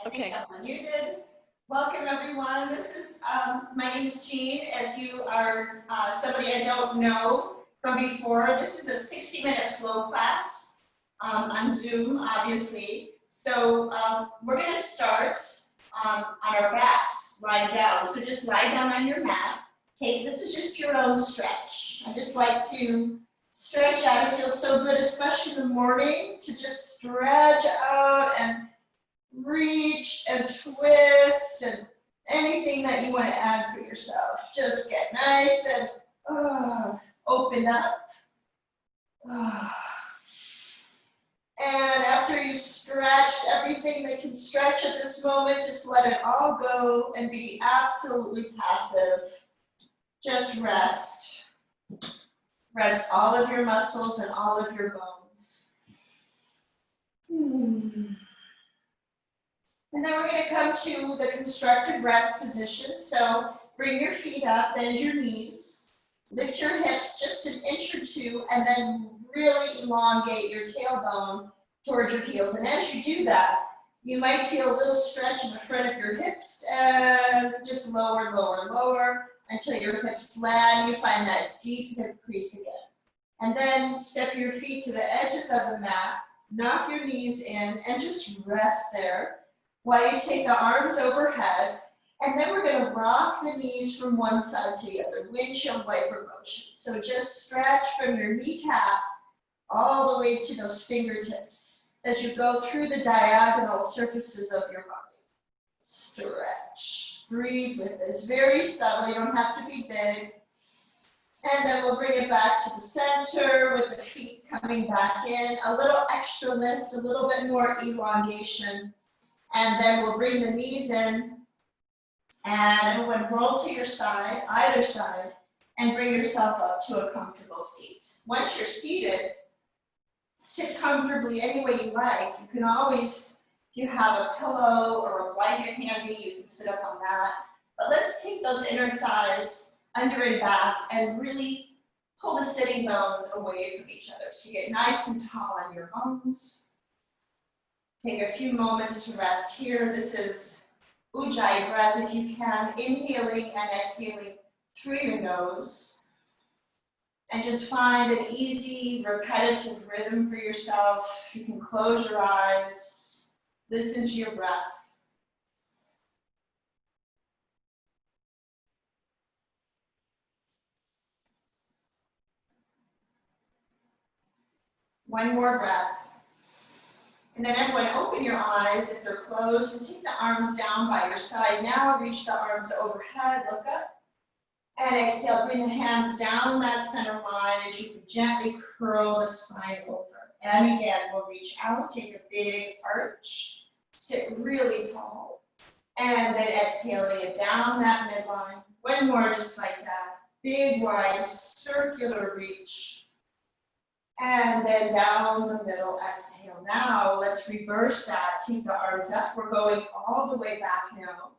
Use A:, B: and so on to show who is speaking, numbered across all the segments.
A: Okay.
B: You did. Welcome everyone. This is my name is Jean. If you are somebody I don't know from before, this is a 60-minute flow class on Zoom, obviously. So we're going to start on our backs, lying down. So just lie down on your mat. This is just your own stretch. I just like to stretch out. It feels so good, especially in the morning, to just stretch out and reach and twist and anything that you want to add for yourself. Just get nice and open up. And after you've stretched everything that can stretch at this moment, just let it all go and be absolutely passive. Just rest. Rest all of your muscles and all of your bones. And then we're going to come to the constructive rest position. So bring your feet up, bend your knees, lift your hips just an inch or two, and then really elongate your tailbone towards your heels. And as you do that, you might feel a little stretch in the front of your hips, and just lower, lower, lower until your hips land. You find that deep hip crease again. And then step your feet to the edges of the mat, knock your knees in, and just rest there while you take the arms overhead. And then we're going to rock the knees from one side to the other, windshield wiper motion. So just stretch from your kneecap all the way to those fingertips as you go through the diagonal surfaces of your body. Stretch. Breathe with this. Very subtle. You don't have to be big. And then we'll bring it back to the center with the feet coming back in. A little extra lift, a little bit more elongation. And then we'll bring the knees in. And everyone roll to your side, either side, and bring yourself up to a comfortable seat. Once you're seated, sit comfortably any way you like. You can always, if you have a pillow or a blanket handy, you can sit up on that. But let's take those inner thighs under and back and really pull the sitting bones away from each other. So you get nice and tall on your bones. Take a few moments to rest here. This is Ujjayi breath if you can, inhaling and exhaling through your nose. And just find an easy, repetitive rhythm for yourself. You can close your eyes, listen to your breath. One more breath. And then everyone open your eyes if they're closed and take the arms down by your side. Now reach the arms overhead, look up. And exhale, bring the hands down that center line as you gently curl the spine over. And again, we'll reach out, take a big arch, sit really tall. And then exhaling it down that midline. One more just like that. Big, wide, circular reach. And then down the middle, exhale. Now let's reverse that. Take the arms up. We're going all the way back now.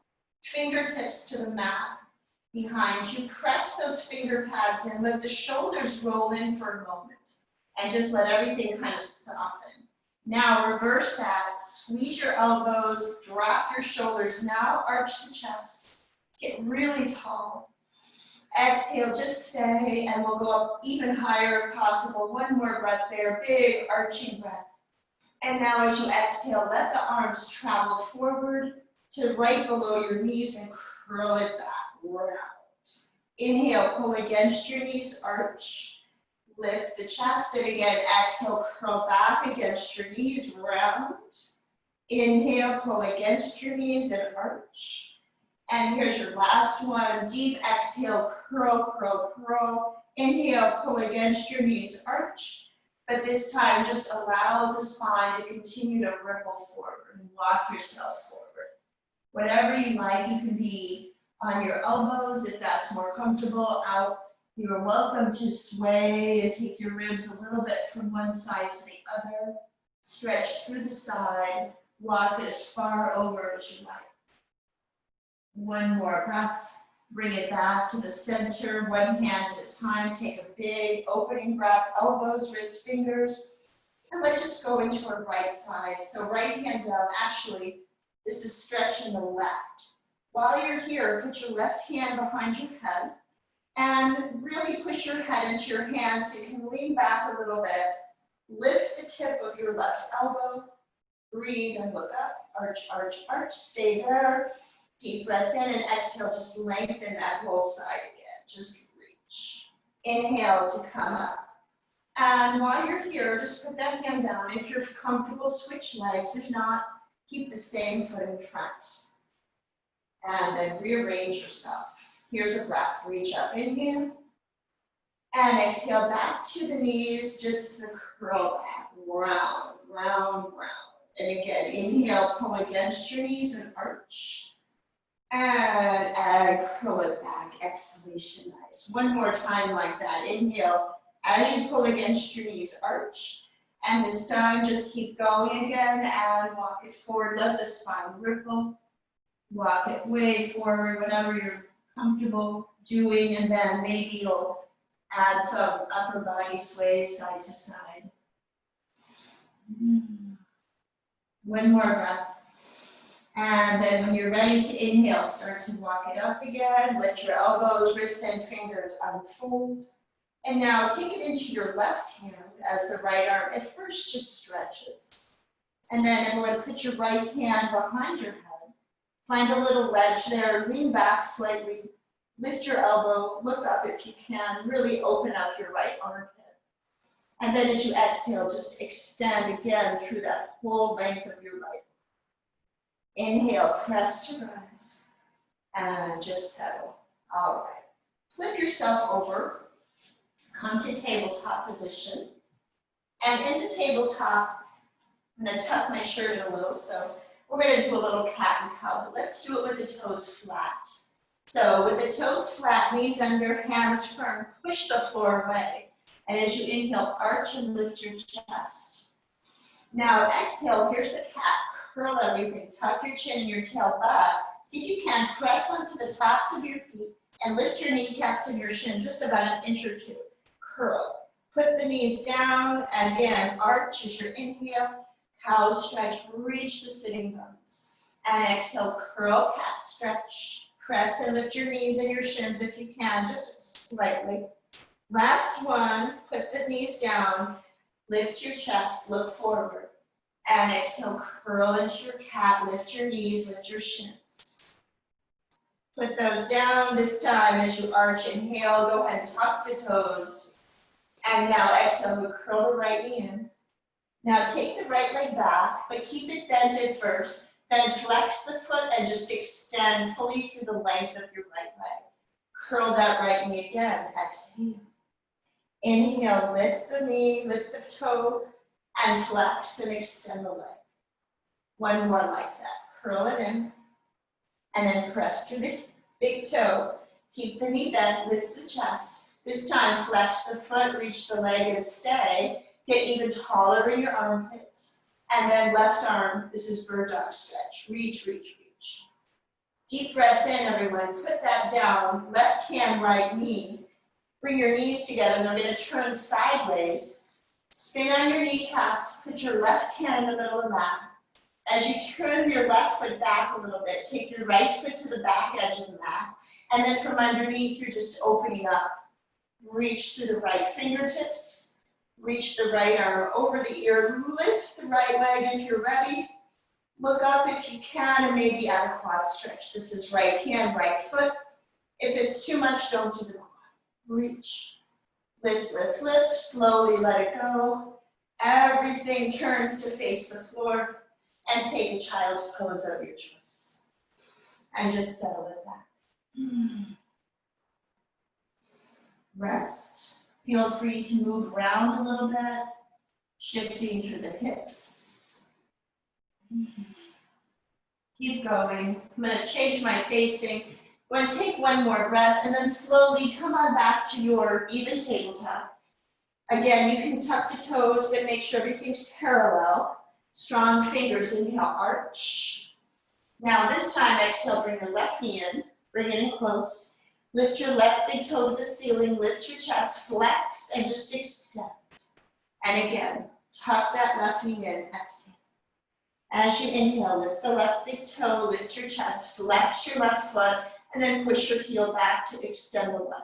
B: Fingertips to the mat behind you. Press those finger pads in. Let the shoulders roll in for a moment. And just let everything kind of soften. Now reverse that. Squeeze your elbows. Drop your shoulders. Now arch the chest. Get really tall. Exhale, just stay, and we'll go up even higher if possible. One more breath there, big arching breath. And now as you exhale, let the arms travel forward to right below your knees and curl it back, round. Inhale, pull against your knees, arch. Lift the chest, and again, exhale, curl back against your knees, round. Inhale, pull against your knees and arch. And here's your last one. Deep exhale, curl, curl, curl. Inhale, pull against your knees, arch. But this time, just allow the spine to continue to ripple forward and walk yourself forward. Whatever you like, you can be on your elbows if that's more comfortable. Out, you're welcome to sway and take your ribs a little bit from one side to the other. Stretch through the side. Walk as far over as you like. One more breath, bring it back to the center, one hand at a time. Take a big opening breath, elbows, wrists, fingers. And let's just go into our right side. So right hand down. Actually, This is stretching the left. While you're here, put your left hand behind your head and really push your head into your hands so you can lean back a little bit. Lift the tip of your left elbow. Breathe and look up. Arch, arch, arch. Stay there. Deep breath in and exhale. Just lengthen that whole side again. Just reach. Inhale to come up. And while you're here, just put that hand down. If you're comfortable, switch legs. If not, keep the same foot in front. And then rearrange yourself. Here's a breath. Reach up, inhale. And exhale back to the knees, just the curl back. Round, round, round. And again, inhale, pull against your knees and arch. And curl it back. Exhalation, nice. One more time like that. Inhale. As you pull against your knees, arch. And this time, just keep going again and walk it forward. Let the spine ripple. Walk it way forward, whatever you're comfortable doing. And then maybe you'll add some upper body sway side to side. One more breath. And then when you're ready to inhale, start to walk it up again. Let your elbows, wrists, and fingers unfold. And now take it into your left hand as the right arm at first just stretches. And then everyone put your right hand behind your head. Find a little ledge there, lean back slightly, lift your elbow, look up if you can, really open up your right armpit. And then as you exhale, just extend again through that whole length of your right. Inhale, press to rise, and just settle. All right, flip yourself over. Come to tabletop position. And in the tabletop, I'm going to tuck my shirt in a little, so we're going to do a little cat and cow. Let's do it with the toes flat. So with the toes flat, knees under, hands firm, push the floor away. And as you inhale, arch and lift your chest. Now exhale, here's the cat. Curl everything, tuck your chin and your tail back. See if you can press onto the tops of your feet and lift your kneecaps and your shin just about an inch or two. Curl. Put the knees down. Again, arch as your inhale. Cow stretch. Reach the sitting bones. And exhale, curl, cat stretch. Press and lift your knees and your shins if you can, just slightly. Last one. Put the knees down. Lift your chest. Look forward. And exhale, curl into your cat. Lift your knees. Lift your shins. Put those down. This time as you arch, inhale, go ahead and tuck the toes. And now exhale, we curl the right knee in. Now take the right leg back, but keep it bent at first. Then flex the foot and just extend fully through the length of your right leg. Curl that right knee again. Exhale. Inhale, lift the knee, lift the toe, and flex and extend the leg. One more like that. Curl it in. And then press through the big toe. Keep the knee bent, lift the chest. This time, flex the foot, reach the leg and stay. Get even taller in your armpits. And then left arm, this is bird dog stretch. Reach, reach, reach. Deep breath in, everyone. Put that down. Left hand, right knee. Bring your knees together, and we're going to turn sideways. Spin on your kneecaps. Put your left hand in the middle of that. As you turn your left foot back a little bit, take your right foot to the back edge of the mat. And then from underneath, you're just opening up. Reach through the right fingertips. Reach the right arm over the ear. Lift the right leg if you're ready. Look up if you can and maybe add a quad stretch. This is right hand, right foot. If it's too much, don't do the quad. Reach. Lift, lift, lift. Slowly let it go. Everything turns to face the floor. And take a child's pose of your choice. And just settle it back. Rest. Feel free to move around a little bit, shifting through the hips. Keep going. I'm going to change my facing. I'm going to take one more breath and then slowly come on back to your even tabletop. Again, you can tuck the toes, but make sure everything's parallel. Strong fingers, inhale, arch. Now this time, exhale, bring your left knee in, bring it in close. Lift your left big toe to the ceiling, lift your chest, flex, and just extend. And again, tuck that left knee in, exhale. As you inhale, lift the left big toe, lift your chest, flex your left foot, and then push your heel back to extend the leg.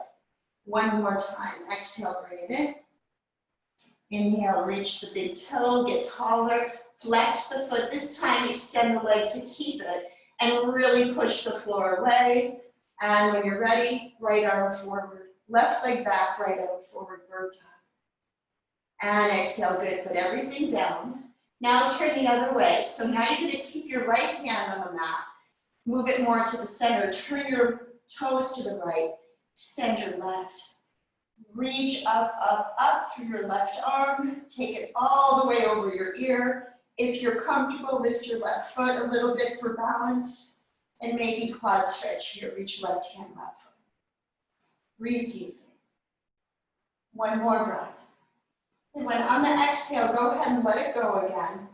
B: One more time. Exhale, bring it in. Inhale, reach the big toe, get taller, flex the foot. This time, extend the leg to keep it, and really push the floor away. And when you're ready, right arm forward, left leg back, right arm forward, bird time. And exhale, good, put everything down. Now turn the other way. So now you're gonna keep your right hand on the mat, move it more to the center, turn your toes to the right, extend your left. Reach up, up, up through your left arm, take it all the way over your ear. If you're comfortable, lift your left foot a little bit for balance, and maybe quad stretch here, reach left hand, left foot. Breathe deeply. One more breath. And when on the exhale, go ahead and let it go again.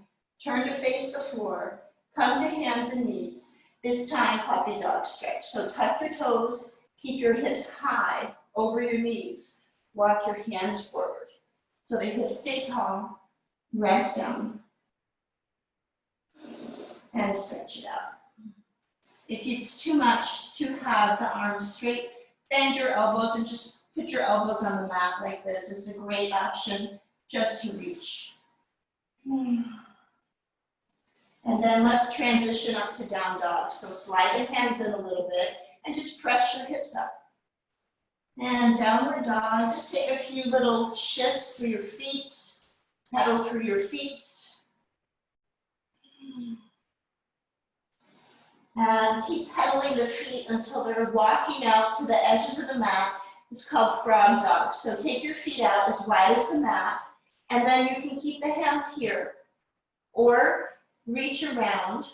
B: Turn to face the floor. Come to hands and knees. This time, puppy dog stretch. So tuck your toes, keep your hips high over your knees. Walk your hands forward. So the hips stay tall. Rest down. And stretch it out. If it's too much to have the arms straight, bend your elbows and just put your elbows on the mat like this. This is a great option just to reach. And then let's transition up to down dog. So slide the hands in a little bit and just press your hips up. And downward dog, just take a few little shifts through your feet, pedal through your feet. And keep pedaling the feet until they're walking out to the edges of the mat. It's called frog dog. So take your feet out as wide as the mat, and then you can keep the hands here, or reach around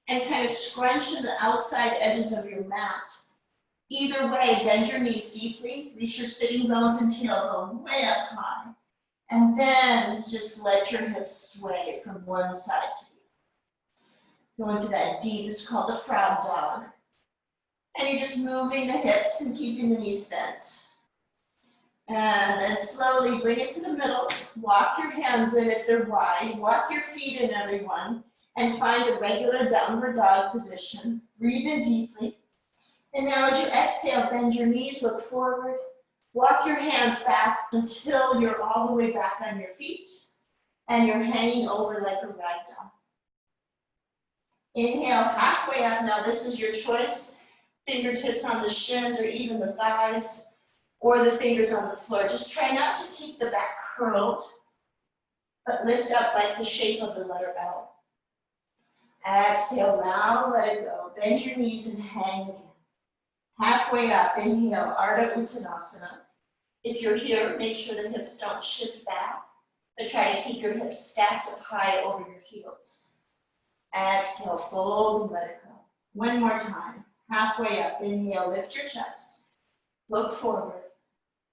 B: and kind of scrunch to the outside edges of your mat. Either way, bend your knees deeply, reach your sitting bones and tailbone way up high, and then just let your hips sway from one side to the other. Go into that deep, it's called the frog dog. And you're just moving the hips and keeping the knees bent. And then slowly bring it to the middle. Walk your hands in if they're wide. Walk your feet in, everyone. And find a regular downward dog position. Breathe in deeply. And now as you exhale, bend your knees, look forward. Walk your hands back until you're all the way back on your feet. And you're hanging over like a rag doll. Inhale, halfway up. Now this is your choice. Fingertips on the shins or even the thighs, or the fingers on the floor. Just try not to keep the back curled, but lift up like the shape of the letter L. Exhale, now let it go. Bend your knees and hang again. Halfway up, inhale, Ardha Uttanasana. If you're here, make sure the hips don't shift back, but try to keep your hips stacked up high over your heels. Exhale, fold and let it go. One more time. Halfway up, inhale, lift your chest. Look forward.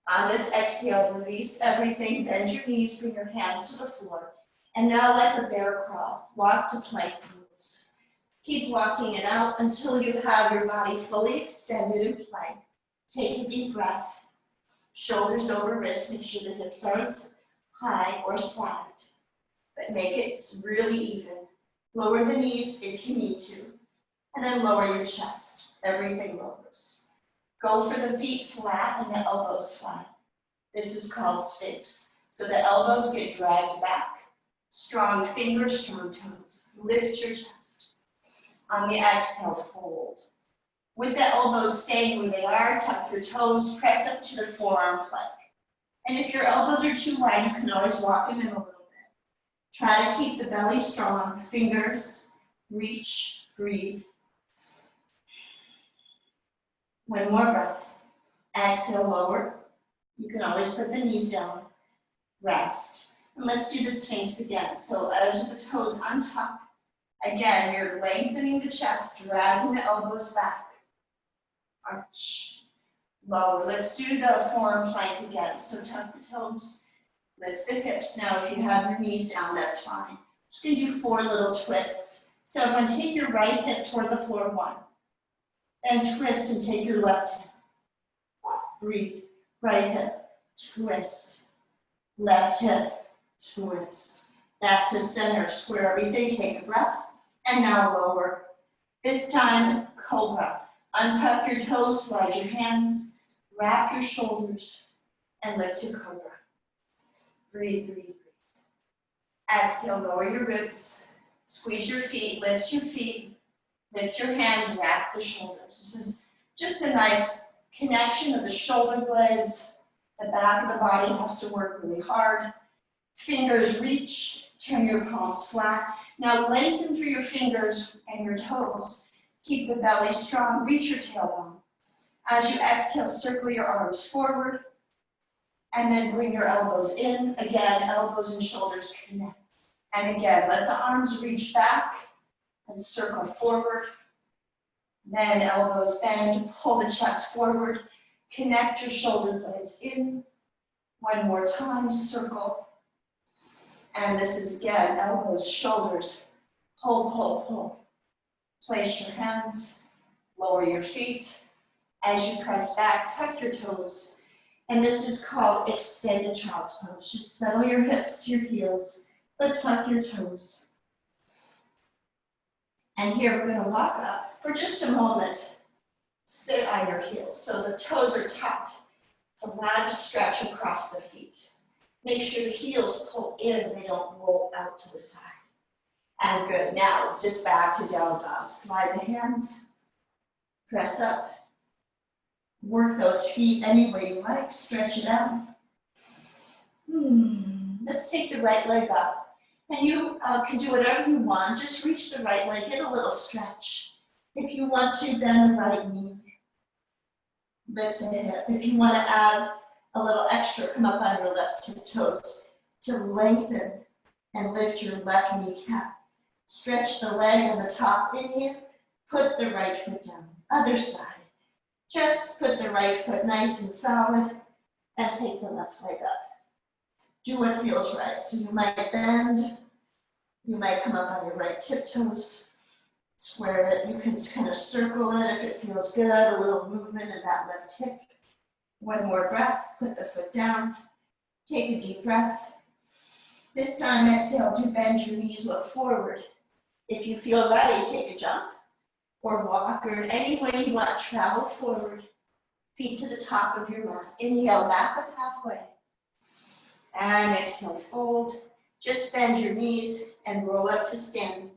B: On this exhale, release everything, bend your knees, bring your hands to the floor. And now let the bear crawl. Walk to plank pose. Keep walking it out until you have your body fully extended in plank. Take a deep breath. Shoulders over wrists, make sure the hips are high or sagged. But make it really even. Lower the knees if you need to. And then lower your chest. Everything lowers. Go for the feet flat and the elbows flat. This is called Sphinx. So the elbows get dragged back. Strong fingers, strong toes. Lift your chest. On the exhale, fold. With the elbows staying where they are, tuck your toes, press up to the forearm plank. And if your elbows are too wide, you can always walk them in a little bit. Try to keep the belly strong. Fingers, reach, breathe. One more breath. Exhale, lower. You can always put the knees down. Rest. And let's do the Sphinx again. So as the toes untuck, again, you're lengthening the chest, dragging the elbows back. Arch. Lower. Let's do the forearm plank again. So tuck the toes, lift the hips. Now, if you have your knees down, that's fine. Just gonna do 4 little twists. So I'm gonna take your right hip toward the floor, 1. Then twist and take your left hip. Breathe. Right hip, twist. Left hip, twist. Back to center. Square everything. Take a breath. And now lower. This time, cobra. Untuck your toes, slide your hands, wrap your shoulders, and lift to cobra. Breathe, breathe, breathe. Exhale, lower your ribs, squeeze your feet, lift your hands, wrap the shoulders. This is just a nice connection of the shoulder blades. The back of the body has to work really hard. Fingers reach, turn your palms flat. Now lengthen through your fingers and your toes. Keep the belly strong, reach your tailbone. As you exhale, circle your arms forward, and then bring your elbows in. Again, elbows and shoulders connect. And again, let the arms reach back and circle forward. Then elbows bend, pull the chest forward, connect your shoulder blades in. One more time, circle. And this is again, elbows, shoulders, pull, pull, pull. Place your hands, lower your feet. As you press back, tuck your toes. And this is called extended child's pose. Just settle your hips to your heels, but tuck your toes. And here we're going to walk up for just a moment. Sit on your heels so the toes are tucked. It's a lot of stretch across the feet. Make sure the heels pull in, they don't roll out to the side. And good. Now, just back to down dog. Slide the hands, press up. Work those feet any way you like. Stretch it out. Let's take the right leg up. And you can do whatever you want. Just reach the right leg, get a little stretch. If you want to, bend the right knee. Lift the hip. If you want to add a little extra, come up on your left toes to lengthen and lift your left kneecap. Stretch the leg on the top. Inhale, put the right foot down. Other side. Just put the right foot nice and solid and take the left leg up. Do what feels right. So you might bend, you might come up on your right tiptoes, square it. You can kind of circle it if it feels good, a little movement in that left hip. One more breath, put the foot down, take a deep breath. This time, exhale, do bend your knees, look forward. If you feel ready, take a jump or walk, or in any way you want, travel forward. Feet to the top of your mat. Inhale, back up halfway. And exhale, fold. Just bend your knees and roll up to standing.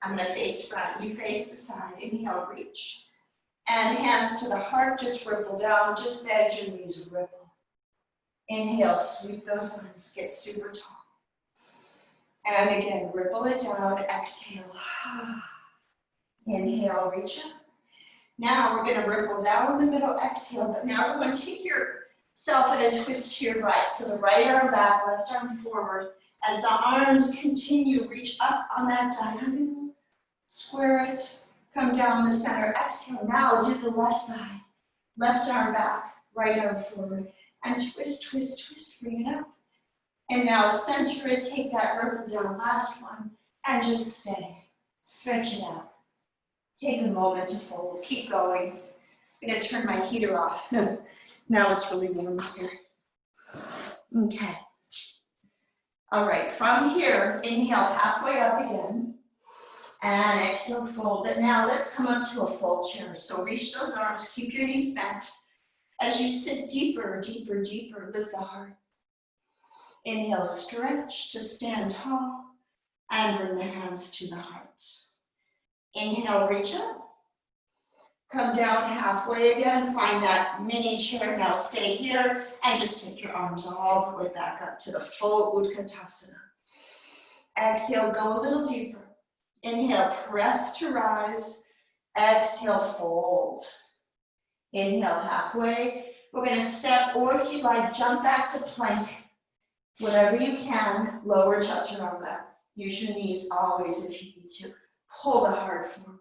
B: I'm going to face front. You face the side. Inhale, reach. And hands to the heart, just ripple down. Just bend your knees, ripple. Inhale, sweep those arms, get super tall. And again, ripple it down. Exhale. Inhale, reach up. Now we're going to ripple down in the middle, exhale, but now we're going to take yourself and a twist to your right. So the right arm back, left arm forward. As the arms continue, reach up on that diagonal, square it, come down the center, exhale. Now do the left side, left arm back, right arm forward, and twist, twist, twist, bring it up. And now center it, take that ripple down, last one, and just stay. Stretch it out. Take a moment to fold. Keep going. I'm going to turn my heater off. Now it's really warm here. Okay. All right. From here, inhale halfway up again. And exhale, fold. But now let's come up to a full chair. So reach those arms. Keep your knees bent. As you sit deeper, deeper, deeper, lift the heart. Inhale, stretch to stand tall. And bring the hands to the heart. Inhale, reach up. Come down halfway again. Find that mini chair. Now stay here and just take your arms all the way back up to the full Utkatasana. Exhale, go a little deeper. Inhale, press to rise. Exhale, fold. Inhale, halfway. We're going to step, or if you like, jump back to plank. Whatever you can, lower chaturanga. Use your knees always if you need to. Pull the heart forward.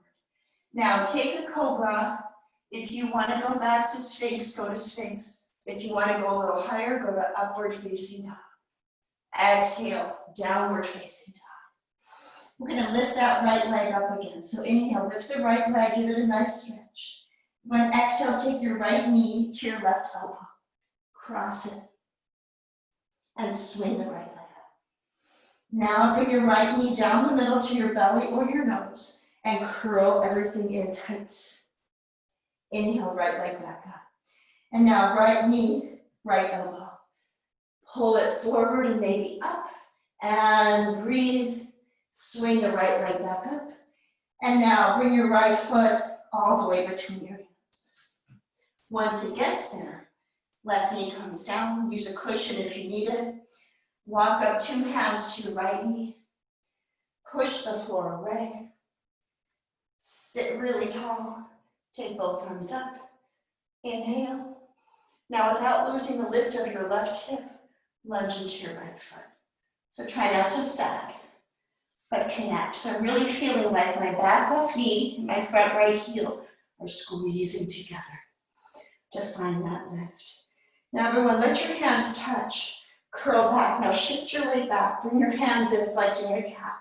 B: Now take a cobra. If you want to go back to Sphinx, go to Sphinx. If you want to go a little higher, go to upward facing dog. Exhale, downward facing dog. We're going to lift that right leg up again. So inhale, lift the right leg, give it a nice stretch. When exhale, take your right knee to your left elbow. Cross it. And swing the right leg up. Now bring your right knee down the middle to your belly or your nose and curl everything in tight. Inhale, right leg back up. And now right knee, right elbow. Pull it forward and maybe up. And breathe. Swing the right leg back up. And now bring your right foot all the way between your hands. Once it gets there, left knee comes down. Use a cushion if you need it. Walk up 2 hands to your right knee. Push the floor away. Sit really tall. Take both arms up. Inhale. Now without losing the lift of your left hip, lunge into your right foot. So try not to sag, but connect. So I'm really feeling like my back left knee and my front right heel are squeezing together to find that lift. Now everyone, let your hands touch. Curl back. Now shift your weight back. Bring your hands in. It's like doing a cat.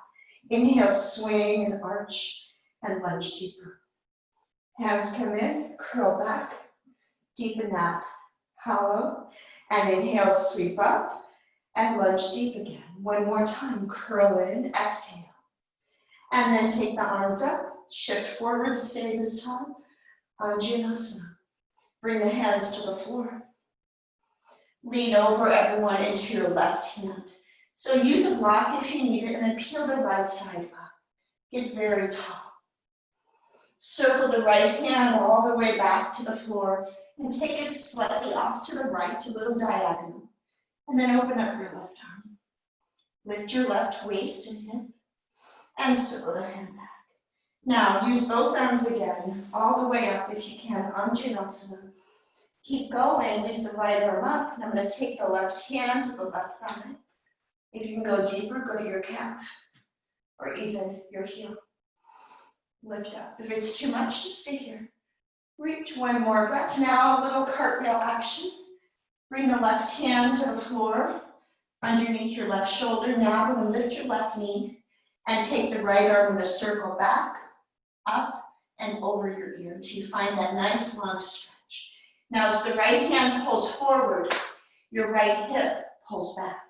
B: Inhale, swing and arch and lunge deeper. Hands come in, curl back, deepen that hollow, and inhale, sweep up, and lunge deep again. One more time, curl in, exhale. And then take the arms up, shift forward, stay this time, Anjaneyasana. Bring the hands to the floor. Lean over everyone into your left hand. So use a block if you need it, and then peel the right side up. Get very tall. Circle the right hand all the way back to the floor and take it slightly off to the right, a little diagonal. And then open up your left arm. Lift your left waist and hip and circle the hand back. Now use both arms again, all the way up if you can, Anjaneyasana. Keep going, leave the right arm up, and I'm going to take the left hand to the left thigh. If you can go deeper, go to your calf or even your heel. Lift up. If it's too much, just stay here. Reach, one more breath. Now a little cartwheel action. Bring the left hand to the floor underneath your left shoulder. Now we're going to lift your left knee and take the right arm in a circle back, up, and over your ear until you find that nice long stretch. Now as the right hand pulls forward, your right hip pulls back.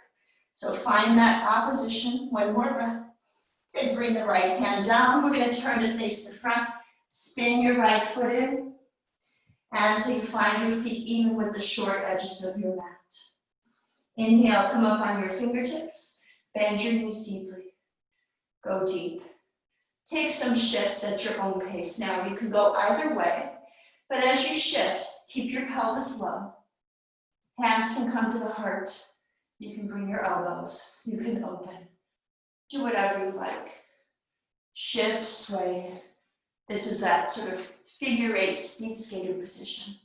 B: So find that opposition. One more breath. Then bring the right hand down. We're going to turn to face the front. Spin your right foot in until you find your feet even with the short edges of your mat. Inhale, come up on your fingertips. Bend your knees deeply. Go deep. Take some shifts at your own pace. Now you can go either way, but as you shift, keep your pelvis low. Hands can come to the heart. You can bring your elbows. You can open. Do whatever you like. Shift, sway. This is that sort of figure 8 speed skater position.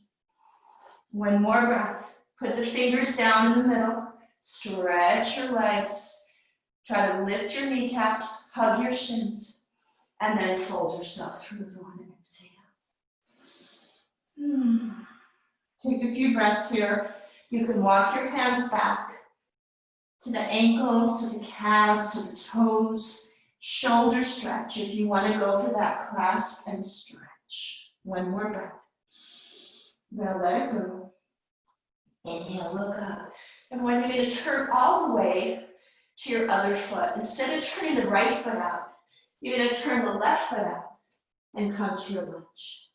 B: One more breath. Put the fingers down in the middle. Stretch your legs. Try to lift your kneecaps, hug your shins, and then fold yourself through the one and exhale. Take a few breaths here. You can walk your hands back to the ankles, to the calves, to the toes, shoulder stretch if you want to go for that clasp and stretch. One more breath. I'm going to let it go. Inhale, look up. And when you're going to turn all the way to your other foot, instead of turning the right foot out, you're going to turn the left foot out and come to your lunge.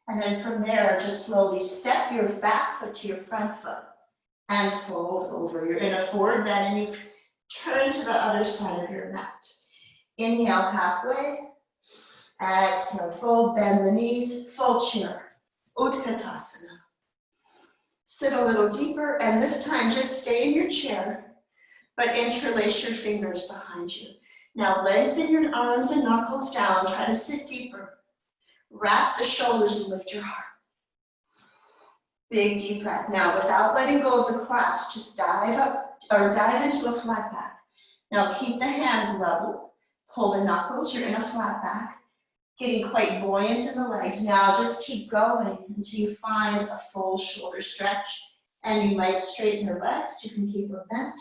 B: And then from there, just slowly step your back foot to your front foot and fold over. You're in a forward bend and you turn to the other side of your mat. Inhale halfway. Exhale, fold, bend the knees, full chair. Utkatasana. Sit a little deeper, and this time just stay in your chair, but interlace your fingers behind you. Now lengthen your arms and knuckles down. Try to sit deeper. Wrap the shoulders and lift your heart. Big deep breath. Now without letting go of the clasp, just dive up or dive into a flat back. Now keep the hands level. Pull the knuckles. You're in a flat back. Getting quite buoyant in the legs. Now just keep going until you find a full shoulder stretch. And you might straighten your legs. You can keep them bent.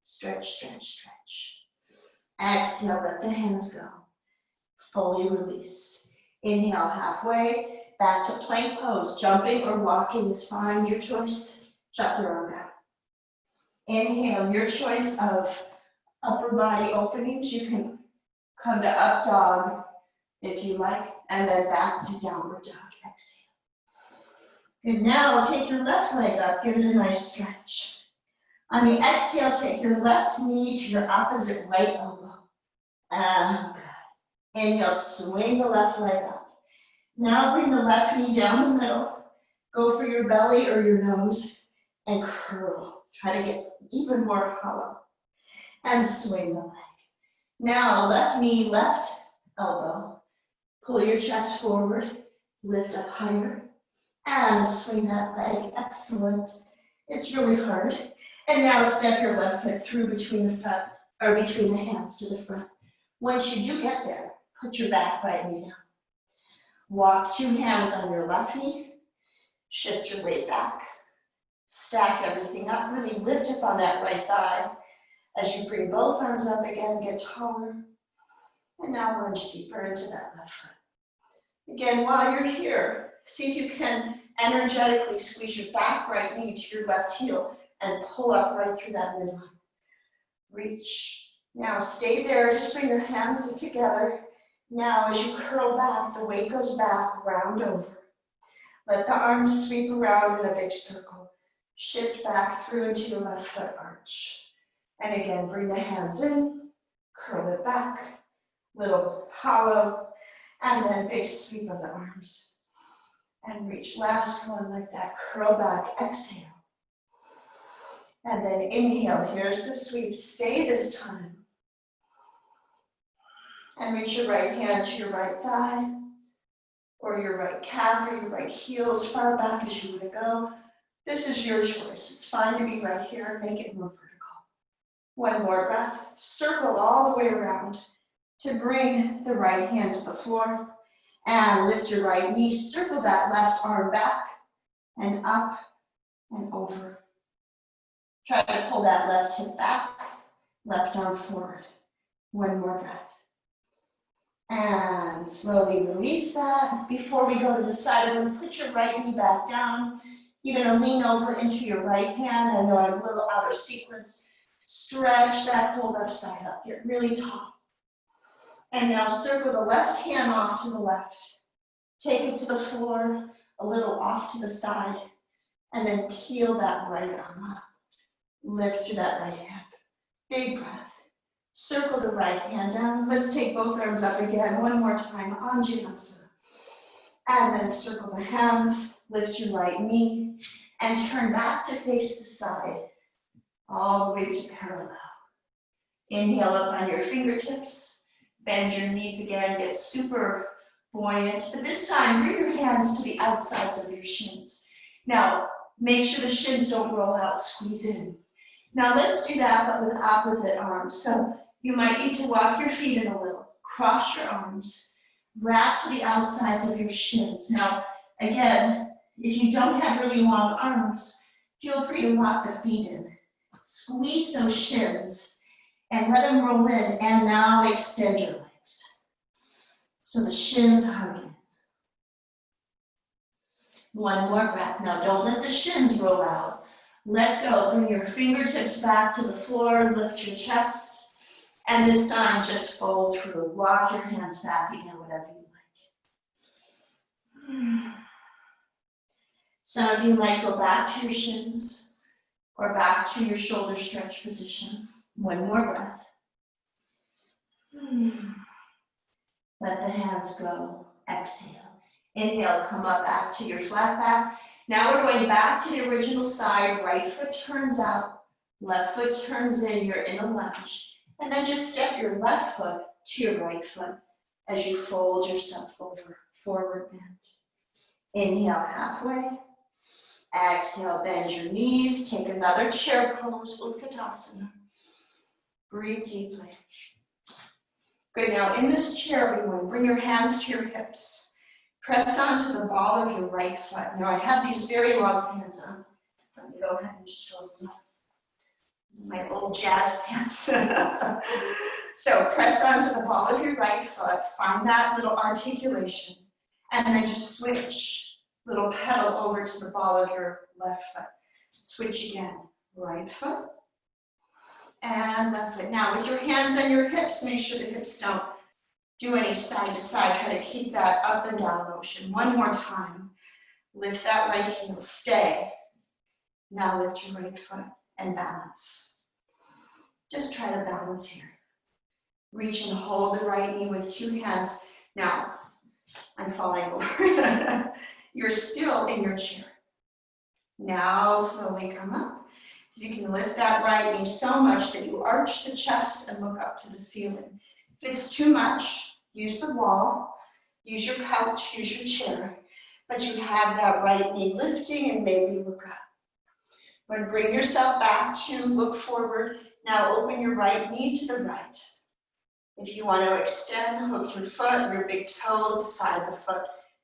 B: Stretch, stretch, stretch. Exhale, let the hands go. Fully release. Inhale halfway, back to plank pose. Jumping or walking is fine, your choice. Chaturanga. Inhale, your choice of upper body openings. You can come to up dog if you like, and then back to downward dog. Exhale. Good, now take your left leg up, give it a nice stretch. On the exhale, take your left knee to your opposite right elbow. And good. Inhale, swing the left leg up. Now bring the left knee down the middle. Go for your belly or your nose and curl. Try to get even more hollow. And swing the leg. Now left knee, left elbow. Pull your chest forward, lift up higher, and swing that leg. Excellent. It's really hard. And now step your left foot through between the front, or between the hands to the front. Once you do get there, put your back right knee down. Walk two hands on your left knee, shift your weight back. Stack everything up, really lift up on that right thigh. As you bring both arms up again, get taller. And now lunge deeper into that left foot. Again, while you're here, see if you can energetically squeeze your back right knee to your left heel and pull up right through that midline. Reach. Now stay there, just bring your hands together. Now as you curl back, the weight goes back, round over. Let the arms sweep around in a big circle. Shift back through into your left foot arch. And again, bring the hands in, curl it back, little hollow, and then big sweep of the arms. And reach, last one like that, curl back, exhale. And then inhale, here's the sweep, stay this time. And reach your right hand to your right thigh, or your right calf, or your right heel, as far back as you want to go. This is your choice. It's fine to be right here, make it more vertical. One more breath, circle all the way around to bring the right hand to the floor, and lift your right knee, circle that left arm back, and up, and over. Try to pull that left hip back, left arm forward. One more breath. And slowly release that. Before we go to the side, I'm going to put your right knee back down. You're going to lean over into your right hand. I know I'm a little out of sequence. Stretch that whole left side up. Get really tall. And now circle the left hand off to the left. Take it to the floor, a little off to the side, and then peel that right arm up. Lift through that right hip. Big breath. Circle the right hand down. Let's take both arms up again. One more time. Anjaneyasana. And then circle the hands. Lift your right knee. And turn back to face the side. All the way to parallel. Inhale up on your fingertips. Bend your knees again. Get super buoyant. But this time, bring your hands to the outsides of your shins. Now, make sure the shins don't roll out. Squeeze in. Now let's do that, but with opposite arms. So you might need to walk your feet in a little. Cross your arms. Wrap to the outsides of your shins. Now, again, if you don't have really long arms, feel free to walk the feet in. Squeeze those shins and let them roll in. And now extend your legs. So the shins hug in. One more breath. Now don't let the shins roll out. Let go, bring your fingertips back to the floor, lift your chest, and this time just fold through. Walk your hands back again, whatever you like. Some of you might go back to your shins or back to your shoulder stretch position. One more breath. Let the hands go. Exhale. Inhale, come up back to your flat back. Now we're going back to the original side. Right foot turns out, left foot turns in. You're in a lunge. And then just step your left foot to your right foot as you fold yourself over, forward bend. Inhale halfway. Exhale, bend your knees. Take another chair pose, Utkatasana. Breathe deeply. Good, now in this chair, everyone, bring your hands to your hips. Press onto the ball of your right foot. Now I have these very long pants on. Let me go ahead and just hold them up. My old jazz pants. So press onto the ball of your right foot. Find that little articulation. And then just switch. Little pedal over to the ball of your left foot. Switch again. Right foot, and left foot. Now with your hands on your hips, make sure the hips don't do any side to side. Try to keep that up and down motion. One more time. Lift that right heel, stay. Now lift your right foot and balance. Just try to balance here. Reach and hold the right knee with two hands. Now, I'm falling over. You're still in your chair. Now slowly come up. So you can lift that right knee so much that you arch the chest and look up to the ceiling. If it's too much, use the wall, use your couch, use your chair, but you have that right knee lifting and maybe look up. When bring yourself back to look forward, now open your right knee to the right. If you want to extend, hook your foot, your big toe, the side of the foot,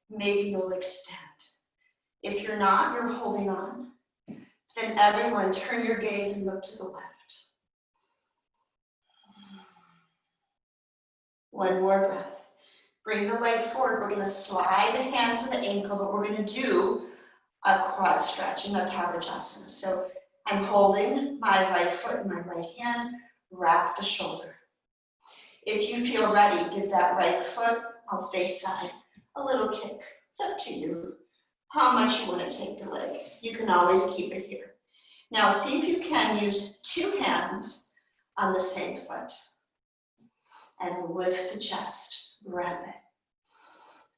B: maybe you'll extend. If you're not, you're holding on. Then everyone turn your gaze and look to the left. One more breath. Bring the leg forward. We're going to slide the hand to the ankle, but we're going to do a quad stretch in a Uttanasana. So I'm holding my right foot in my right hand, wrap the shoulder. If you feel ready, give that right foot on face side a little kick. It's up to you how much you want to take the leg. You can always keep it here. Now see if you can use two hands on the same foot and lift the chest, grab it,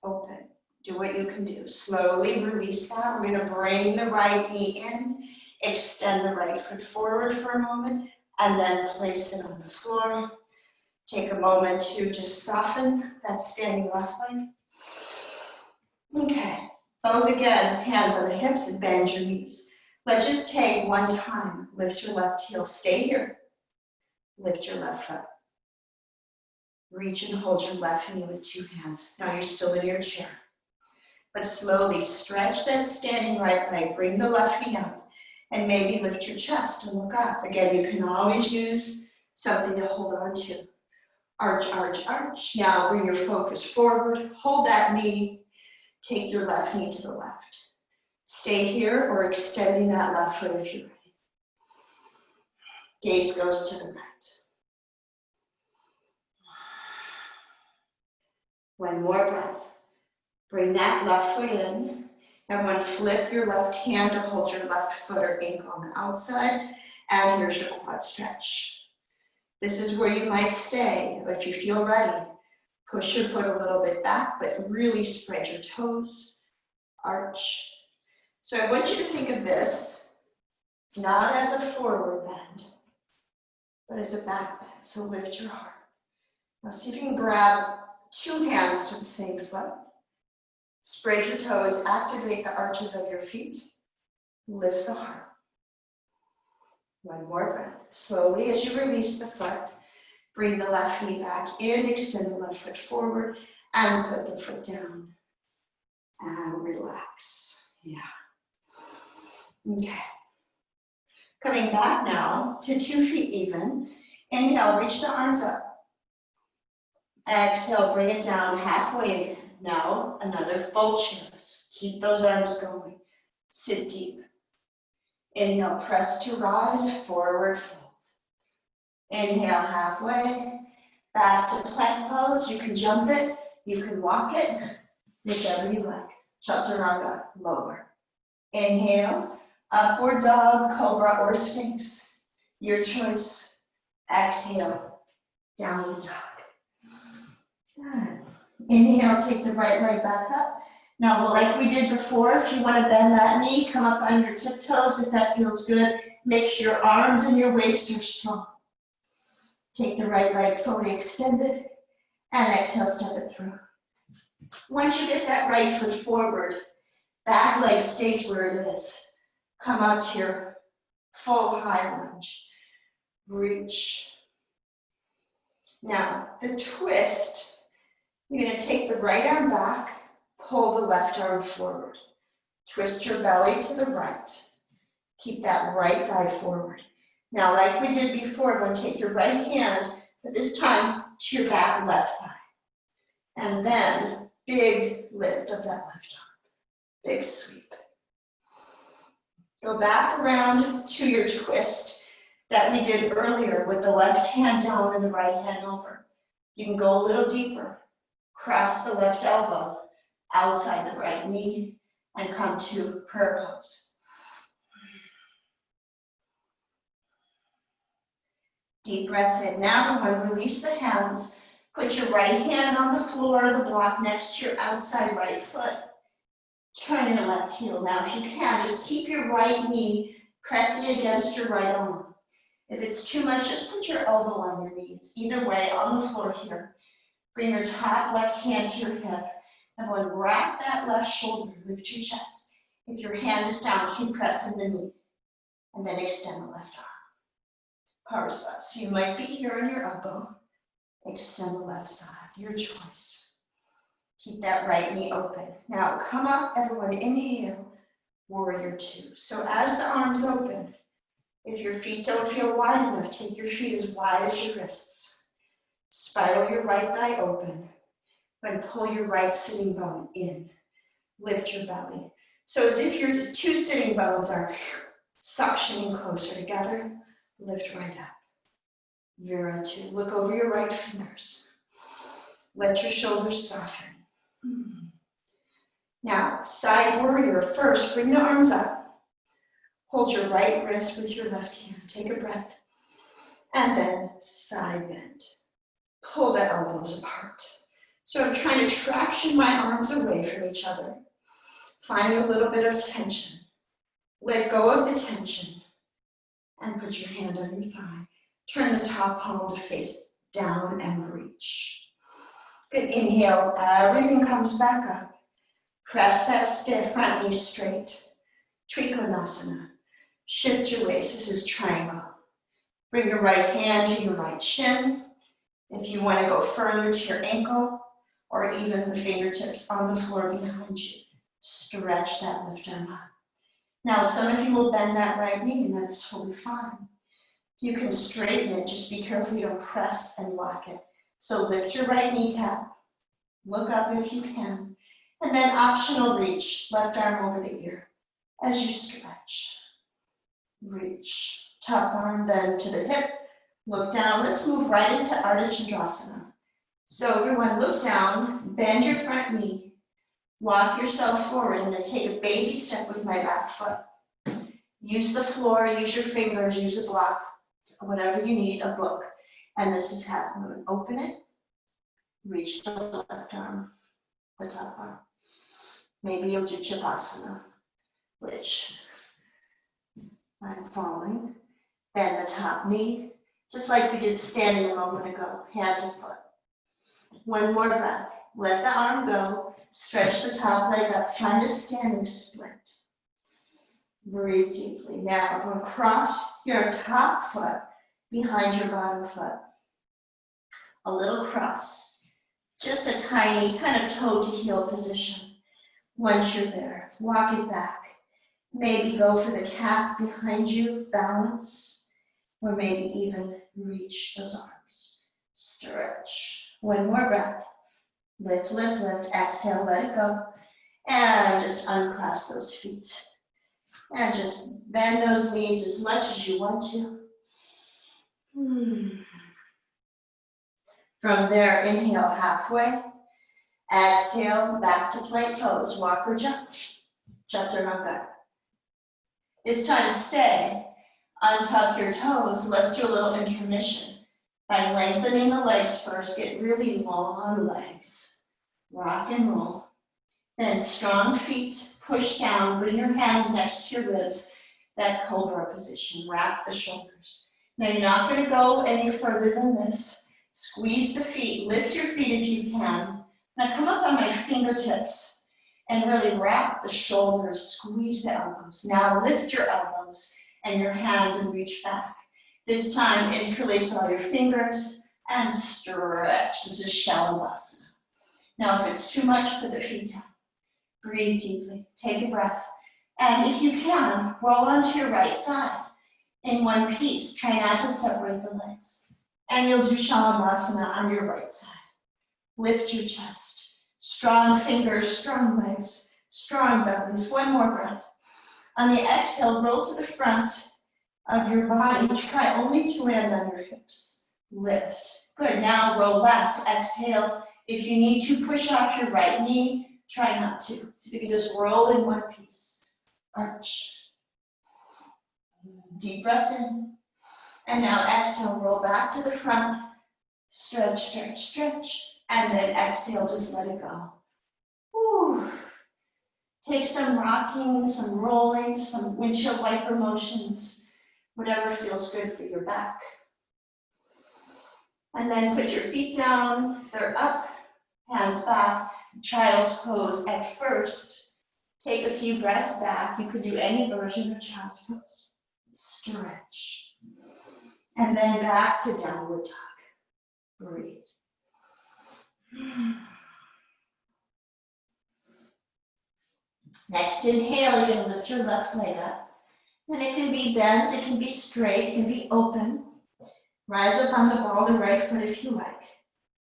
B: open. Do what you can do. Slowly release that. We're going to bring the right knee in, extend the right foot forward for a moment, and then place it on the floor. Take a moment to just soften that standing left leg. Okay, both again, hands on the hips and bend your knees. Let's just take one time. Lift your left heel, stay here. Lift your left foot. Reach and hold your left knee with two hands. Now you're still in your chair. But slowly stretch that standing right leg, bring the left knee up, and maybe lift your chest and look up. Again, you can always use something to hold on to. Arch, arch, arch. Now bring your focus forward, hold that knee, take your left knee to the left. Stay here or extending that left foot if you're ready. Gaze goes to the right. One more breath. Bring that left foot in. Everyone flip your left hand to hold your left foot or ankle on the outside. And here's your quad stretch. This is where you might stay. If you feel ready, push your foot a little bit back, but really spread your toes, arch. So I want you to think of this not as a forward bend, but as a back bend. So lift your heart. Now see if you can grab two hands to the same foot. Spread your toes, activate the arches of your feet. Lift the heart. One more breath. Slowly, as you release the foot, bring the left knee back in, extend the left foot forward, and put the foot down. And relax. Yeah. Okay. Coming back now to 2 feet even. Inhale, reach the arms up. Exhale, bring it down halfway again. Now, another full cheers. Keep those arms going. Sit deep. Inhale, press to rise, forward fold. Inhale, halfway. Back to plank pose. You can jump it, you can walk it, whichever you like. Chaturanga, lower. Inhale, upward dog, cobra, or sphinx. Your choice. Exhale, downward dog. Good. Inhale, take the right leg back up. Now, like we did before, if you want to bend that knee, come up on your tiptoes if that feels good. Make sure your arms and your waist are strong. Take the right leg fully extended and exhale, step it through. Once you get that right foot forward, back leg stays where it is. Come up to your full high lunge. Reach. Now, the twist, you're going to take the right arm back, pull the left arm forward. Twist your belly to the right. Keep that right thigh forward. Now, like we did before, we're going to take your right hand, but this time to your back left thigh. And then, big lift of that left arm. Big sweep. Go back around to your twist. that we did earlier with the left hand down and the right hand over. You can go a little deeper. Cross the left elbow outside the right knee and come to prayer pose. Deep breath in. Now everyone, release the hands. Put your right hand on the floor of the block next to your outside right foot. Turn your left heel. Now if you can, just keep your right knee pressing against your right arm. If it's too much, just put your elbow on your knees. Either way, on the floor here. Bring your top left hand to your hip. And when wrap that left shoulder, lift your chest. If your hand is down, keep pressing the knee. And then extend the left arm. Power slap. So you might be here on your elbow. Extend the left side, your choice. Keep that right knee open. Now come up, everyone, inhale, warrior two. So as the arms open, if your feet don't feel wide enough, take your feet as wide as your wrists. Spiral your right thigh open. Then pull your right sitting bone in. Lift your belly. So as if your two sitting bones are suctioning closer together, lift right up. Vira two. Look over your right fingers. Let your shoulders soften. Now, side warrior. First, bring the arms up. Hold your right wrist with your left hand. Take a breath. And then side bend. Pull the elbows apart. So I'm trying to traction my arms away from each other. Finding a little bit of tension. Let go of the tension. And put your hand on your thigh. Turn the top palm to face down and reach. Good, inhale, everything comes back up. Press that stiff front knee straight. Trikonasana. Shift your waist, this is triangle. Bring your right hand to your right shin. If you want to go further to your ankle, or even the fingertips on the floor behind you, stretch that left arm up. Now, some of you will bend that right knee, and that's totally fine. You can straighten it, just be careful you don't press and lock it. So lift your right kneecap, look up if you can, and then optional reach, left arm over the ear as you stretch. Reach, top arm then to the hip, look down. Let's move right into Ardha Chandrasana. So everyone look down, bend your front knee, walk yourself forward, and then take a baby step with my back foot. Use the floor, use your fingers, use a block, whatever you need, a book. And this is how I'm going to open it, reach the left arm, the top arm. Maybe you'll do Chapasana, which I'm following. Bend the top knee, just like we did standing a moment ago, hand to foot. One more breath. Let the arm go. Stretch the top leg up. Find a standing split. Breathe deeply. Now we're going to cross your top foot behind your bottom foot. A little cross. Just a tiny kind of toe to heel position. Once you're there, walk it back. Maybe go for the calf behind you, balance, or maybe even reach those arms. Stretch. One more breath. Lift, lift, lift. Exhale, let it go. And just uncross those feet. And just bend those knees as much as you want to. From there, inhale halfway. Exhale, back to plank pose. Walk or jump. Chaturanga. It's time to stay. Untuck your toes. Let's do a little intermission. By lengthening the legs first, get really long legs. Rock and roll. Then strong feet, push down, bring your hands next to your ribs, that cobra position, wrap the shoulders. Now you're not going to go any further than this. Squeeze the feet, lift your feet if you can. Now come up on my fingertips and really wrap the shoulders, squeeze the elbows. Now lift your elbows and your hands and reach back. This time, interlace all your fingers and stretch. This is Shalabhasana. Now, if it's too much, put the feet down. Breathe deeply. Take a breath. And if you can, roll onto your right side in one piece. Try not to separate the legs. And you'll do Shalabhasana on your right side. Lift your chest. Strong fingers, strong legs, strong bellies. One more breath. On the exhale, roll to the front. of your body. Try only to land on your hips. Lift. Good. Now roll left. Exhale. If you need to push off your right knee, try not to. So you can just roll in one piece. Arch. Deep breath in. And now exhale, roll back to the front. Stretch, stretch, stretch. And then exhale, just let it go. Whew. Take some rocking, some rolling, some windshield wiper motions, whatever feels good for your back. And then put your feet down. If they're up, hands back, child's pose at first. Take a few breaths back. You could do any version of child's pose. Stretch. And then back to downward dog. Breathe. Next inhale, you're gonna lift your left leg up. And it can be bent, it can be straight, it can be open. Rise up on the ball of the right foot if you like.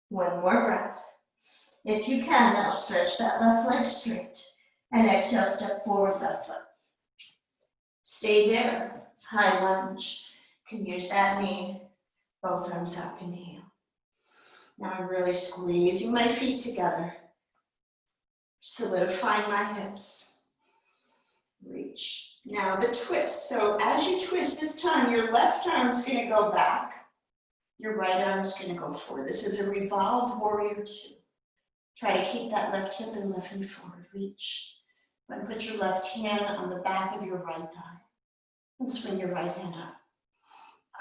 B: One more breath. If you can, now stretch that left leg straight. And exhale, step forward, left foot. Stay there, high lunge. Can use that knee, both arms up, inhale. Now I'm really squeezing my feet together. Solidifying my hips. Reach. Now the twist. So as you twist this time, your left arm's gonna go back. Your right arm's gonna go forward. This is a revolved warrior two. Try to keep that left hip and left knee forward. Reach. And put your left hand on the back of your right thigh. And swing your right hand up.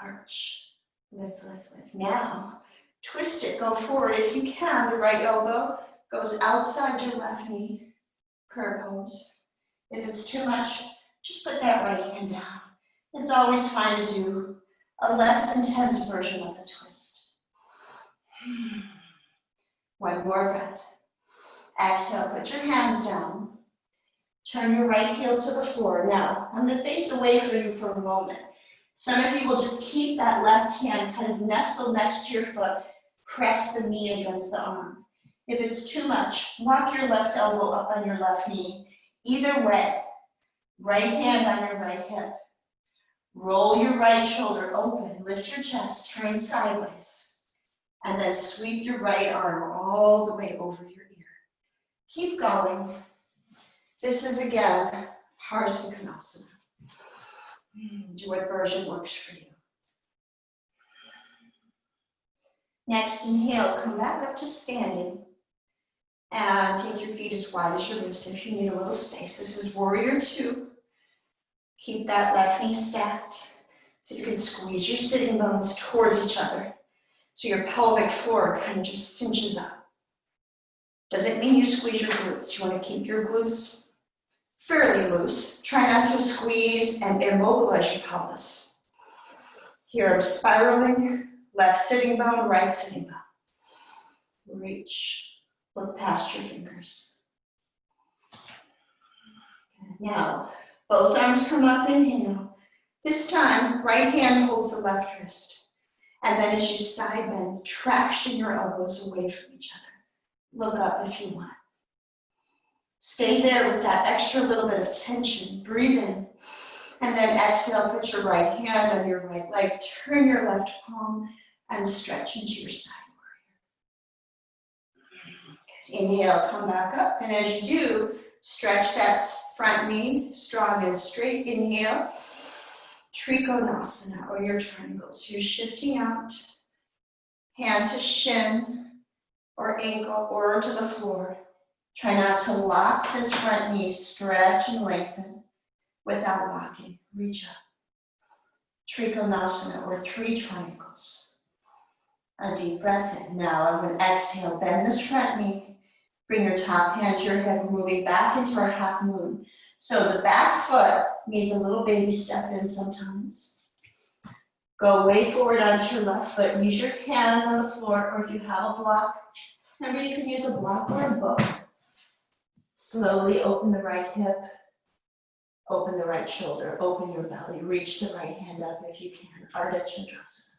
B: Arch. Lift, lift, lift. Now, twist it. Go forward if you can. The right elbow goes outside your left knee. Prayer pose. If it's too much, just put that right hand down. It's always fine to do a less intense version of the twist. One more breath. Exhale, put your hands down. Turn your right heel to the floor. Now, I'm gonna face away from you for a moment. Some of you will just keep that left hand kind of nestled next to your foot. Press the knee against the arm. If it's too much, walk your left elbow up on your left knee. Either way, right hand on your right hip. Roll your right shoulder open, lift your chest, turn sideways. And then sweep your right arm all the way over your ear. Keep going. This is, again, Parsvakonasana. Do what version works for you. Next, inhale, come back up to standing. And take your feet as wide as your wrists if you need a little space. This is warrior two. Keep that left knee stacked. So you can squeeze your sitting bones towards each other. So your pelvic floor kind of just cinches up. Doesn't mean you squeeze your glutes. You want to keep your glutes fairly loose. Try not to squeeze and immobilize your pelvis. Here I'm spiraling. Left sitting bone, right sitting bone. Reach. Look past your fingers. Okay. Now, both arms come up, inhale. This time, right hand holds the left wrist. And then as you side bend, traction your elbows away from each other. Look up if you want. Stay there with that extra little bit of tension. Breathe in. And then exhale, put your right hand on your right leg. Turn your left palm and stretch into your side warrior. Inhale, come back up. And as you do, stretch that front knee strong and straight. Inhale, Trikonasana, or your triangles. So you're shifting out, hand to shin or ankle or to the floor. Try not to lock this front knee. Stretch and lengthen without locking. Reach up. Trikonasana, or three triangles. A deep breath in. Now I'm going to exhale, bend this front knee. Bring your top hand to your hip, moving back into our half moon. So the back foot needs a little baby step in sometimes. Go way forward onto your left foot. Use your hand on the floor, or if you have a block, remember you can use a block or a book. Slowly open the right hip, open the right shoulder, open your belly, reach the right hand up if you can. Ardha Chandrasana.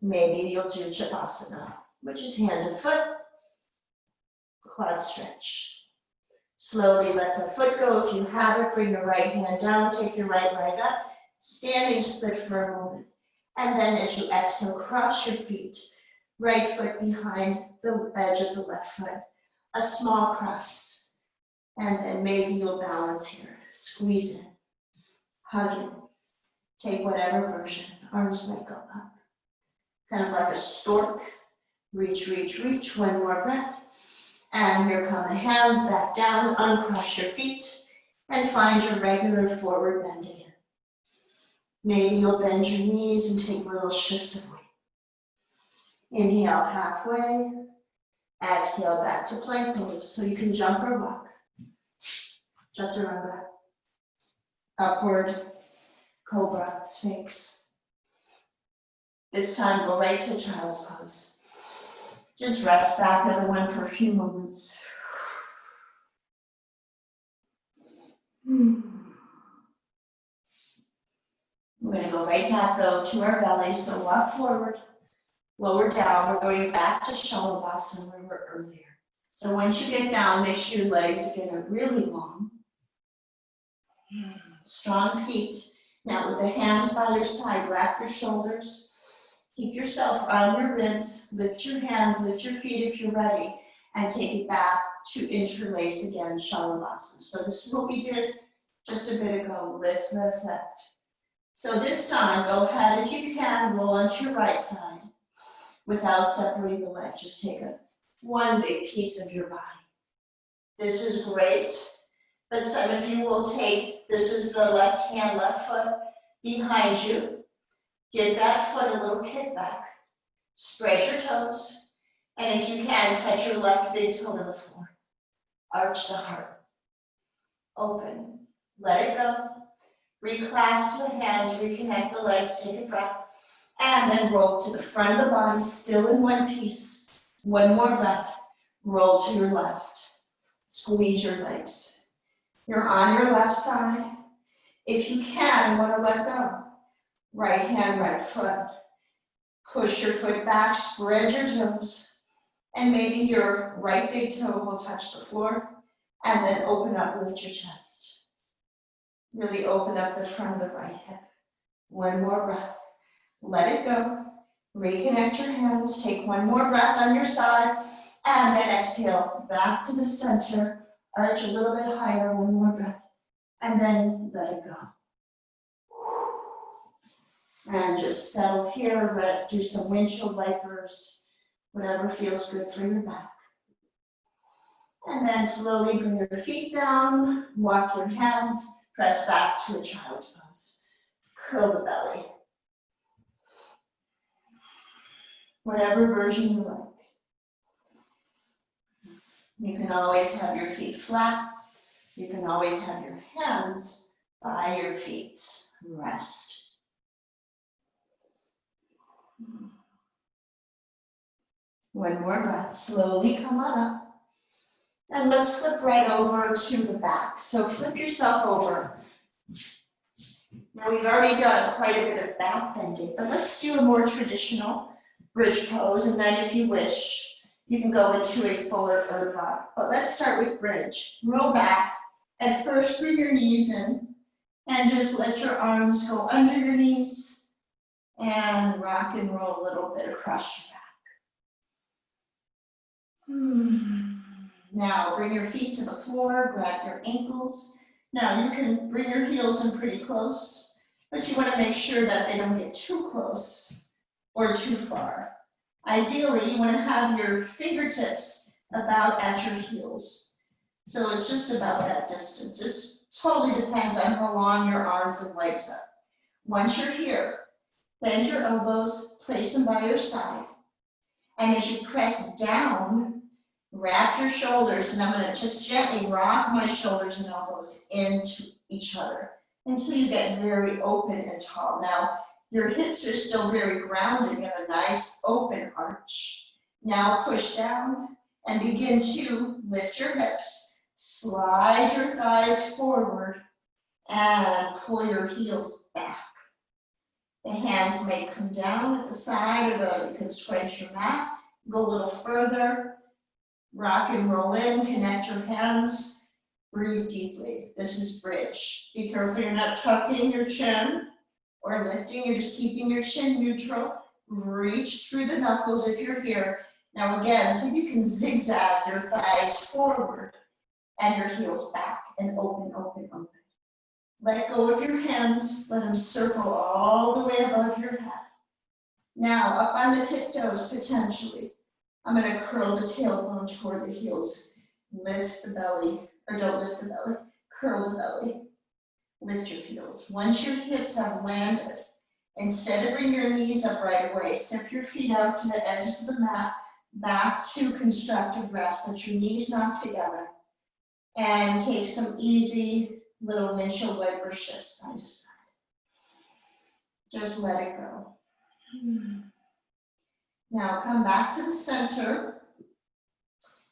B: Maybe you'll do Shavasana, which is hand to foot, quad stretch. Slowly let the foot go. If you have it, bring your right hand down, take your right leg up, Standing split for a moment. And then as you exhale, cross your feet. Right foot behind the edge of the left foot. A small cross. And then maybe you'll balance here. Squeeze in. Hug in. Take whatever version. Arms might go up. Kind of like a stork. Reach, reach, reach. One more breath. And here come the hands back down. Uncross your feet. And find your regular forward bend again. Maybe you'll bend your knees and take little shifts of weight. Inhale halfway. Exhale back to plank pose. So you can jump or walk. Chaturanga. Upward. Cobra. Sphinx. This time go right to child's pose. Just rest back, everyone, for a few moments. We're going to go right back, though, to our belly. So walk forward, lower down. We're going back to Shalabhasana where we were earlier. So once you get down, make sure your legs, again, are really long. Strong feet. Now with the hands by your side, wrap your shoulders. Keep yourself on your ribs. Lift your hands, lift your feet if you're ready. And take it back to interlace again, Shalabhasana. So this is what we did just a bit ago. Lift, lift, lift. So this time, go ahead, if you can, roll onto your right side without separating the leg. Just take one big piece of your body. This is great, but some of you will take, this is the left hand, left foot behind you. Give that foot a little kick back. Spread your toes, and if you can, touch your left big toe to the floor. Arch the heart. Open. Let it go. Reclasp the hands, reconnect the legs, take a breath, and then roll to the front of the body, still in one piece. One more breath, roll to your left. Squeeze your legs. You're on your left side. If you can, you want to let go. Right hand, right foot. Push your foot back, spread your toes, and maybe your right big toe will touch the floor, and then open up, lift your chest. Really open up the front of the right hip. One more breath. Let it go. Reconnect your hands. Take one more breath on your side. And then exhale back to the center. Arch a little bit higher. One more breath. And then let it go. And just settle here. Do some windshield wipers. Whatever feels good for your back. And then slowly bring your feet down. Walk your hands. Press back to a child's pose. Curl the belly. Whatever version you like. You can always have your feet flat. You can always have your hands by your feet. Rest. One more breath. Slowly come on up. And let's flip right over to the back. So flip yourself over. Now we've already done quite a bit of back bending, but let's do a more traditional bridge pose. And then if you wish, you can go into a fuller Urdhva. But let's start with bridge. Roll back and first bring your knees in and just let your arms go under your knees and rock and roll a little bit across your back. Now bring your feet to the floor, grab your ankles. Now you can bring your heels in pretty close, but you want to make sure that they don't get too close or too far. Ideally, you want to have your fingertips about at your heels. So it's just about that distance. This totally depends on how long your arms and legs are. Once you're here, bend your elbows, place them by your side. And as you press down, wrap your shoulders, and I'm going to just gently rock my shoulders and elbows into each other until you get very open and tall. Now, your hips are still very grounded. You have a nice open arch. Now push down and begin to lift your hips. Slide your thighs forward and pull your heels back. The hands may come down at the side, or you can scrunch your mat. Go a little further. Rock and roll in, connect your hands, breathe deeply. This is bridge. Be careful you're not tucking your chin or lifting, you're just keeping your chin neutral. Reach through the knuckles if you're here. Now again, see if you can zigzag your thighs forward and your heels back and open, open, open. Let go of your hands, let them circle all the way above your head. Now, up on the tiptoes, potentially, I'm gonna curl the tailbone toward the heels. Lift the belly, or don't lift the belly, curl the belly. Lift your heels. Once your hips have landed, instead of bring your knees up right away, step your feet out to the edges of the mat, back to constructive rest. Let your knees knock together. And take some easy little windshield wiper shifts side to side. Just let it go. Now come back to the center.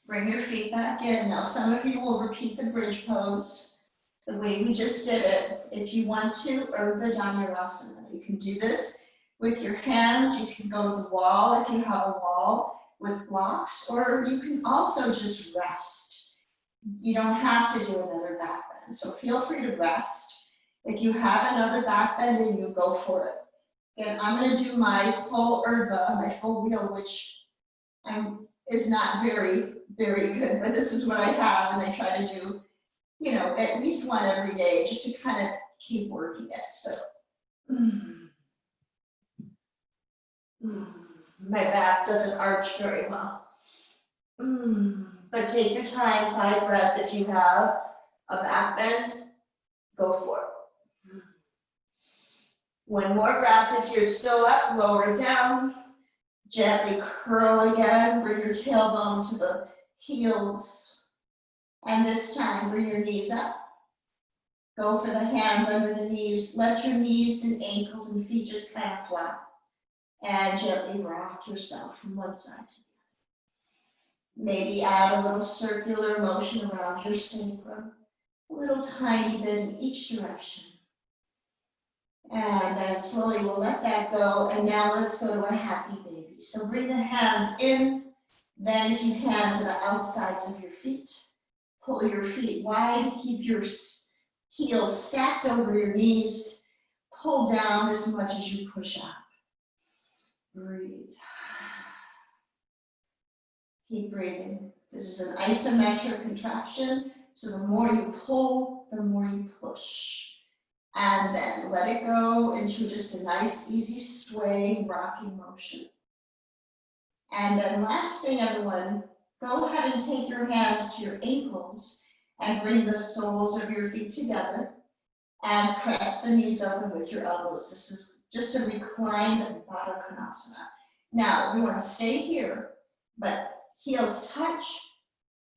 B: Bring your feet back in. Now some of you will repeat the bridge pose the way we just did it. If you want to, Urdhva Dhanurasana. You can do this with your hands. You can go to the wall if you have a wall with blocks, or you can also just rest. You don't have to do another back bend, so feel free to rest. If you have another back bend in you, go for it. Again, I'm going to do my full Urdhva, my full wheel, which is not very, very good, but this is what I have, and I try to do, you know, at least one every day, just to kind of keep working it. So, my back doesn't arch very well. But take your time, 5 breaths. If you have a back bend, go for it. One more breath. If you're still up, lower it down. Gently curl again. Bring your tailbone to the heels. And this time, bring your knees up. Go for the hands under the knees. Let your knees and ankles and feet just kind of flap. And gently rock yourself from one side to the other. Maybe add a little circular motion around your sacrum. A little tiny bit in each direction. And then slowly we'll let that go. And now let's go to a happy baby. So bring the hands in. Then if you can, to the outsides of your feet. Pull your feet wide. Keep your heels stacked over your knees. Pull down as much as you push up. Breathe. Keep breathing. This is an isometric contraction. So the more you pull, the more you push. And then let it go into just a nice, easy swaying, rocking motion. And then last thing, everyone, go ahead and take your hands to your ankles and bring the soles of your feet together and press the knees open with your elbows. This is just a reclined Baddha Konasana. Now, we want to stay here, but heels touch,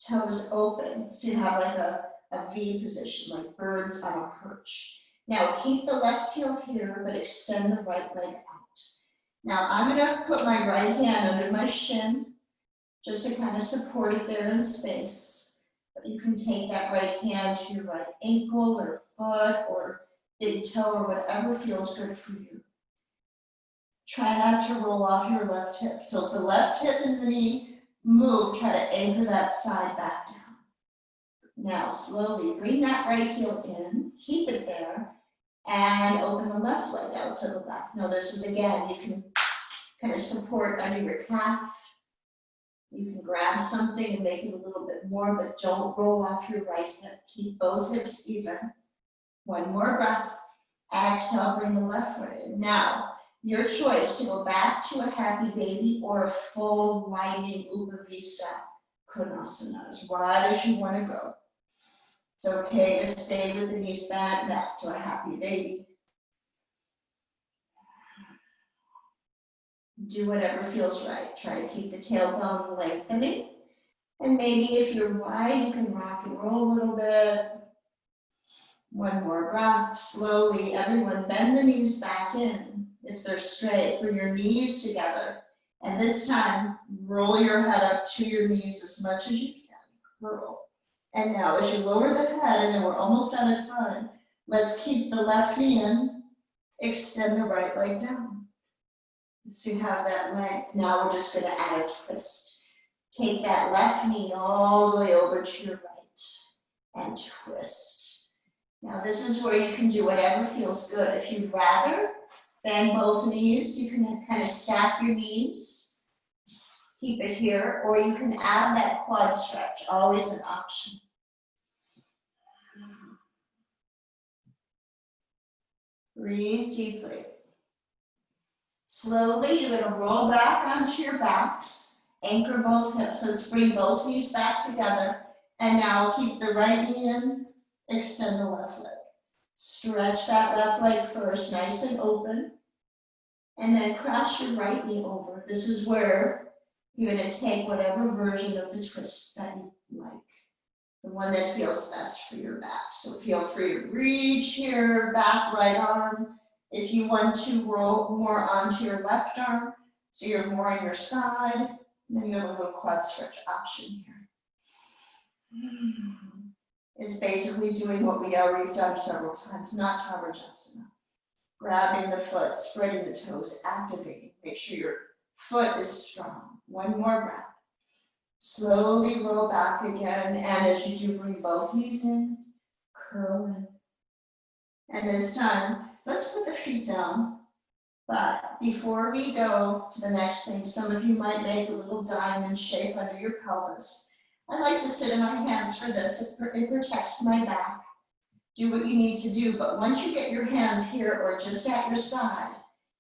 B: toes open. So you have like a V position, like birds on a perch. Now keep the left heel here, but extend the right leg out. Now I'm going to put my right hand under my shin, just to kind of support it there in space. But you can take that right hand to your right ankle or foot or big toe or whatever feels good for you. Try not to roll off your left hip. So if the left hip and the knee move, try to anchor that side back down. Now slowly bring that right heel in, keep it there, and open the left leg out to the left. Now this is, again, you can kind of support under your calf. You can grab something and make it a little bit more, but don't roll off your right hip. Keep both hips even. One more breath. Exhale, bring the left foot in. Now, your choice to go back to a happy baby or a full winding Upavista Konasana, as wide as you want to go. It's okay to stay with the knees bent back to a happy baby. Do whatever feels right. Try to keep the tailbone lengthening. And maybe if you're wide, you can rock and roll a little bit. One more breath. Slowly, everyone bend the knees back in. If they're straight, bring your knees together. And this time, roll your head up to your knees as much as you can. Curl. And now as you lower the head, and we're almost out of time, let's keep the left knee in, extend the right leg down. So you have that length. Now we're just going to add a twist. Take that left knee all the way over to your right and twist. Now this is where you can do whatever feels good. If you'd rather Bend both knees. You can kind of stack your knees. Keep it here, or you can add that quad stretch, always an option. Breathe deeply. Slowly, you're going to roll back onto your backs, anchor both hips. Let's bring both knees back together. And now keep the right knee in, extend the left leg. Stretch that left leg first, nice and open. And then cross your right knee over. This is where you're going to take whatever version of the twist that you like. The one that feels best for your back. So feel free to reach here, back right arm. If you want to roll more onto your left arm, so you're more on your side, then you have a little quad stretch option here. It's basically doing what we've done several times, Nata Vrajasana. Grabbing the foot, spreading the toes, activating. Make sure your foot is strong. One more breath. Slowly roll back again, and as you do, bring both knees in, curl in. And this time, let's put the feet down. But before we go to the next thing, some of you might make a little diamond shape under your pelvis. I like to sit in my hands for this. It protects my back. Do what you need to do, but once you get your hands here or just at your side,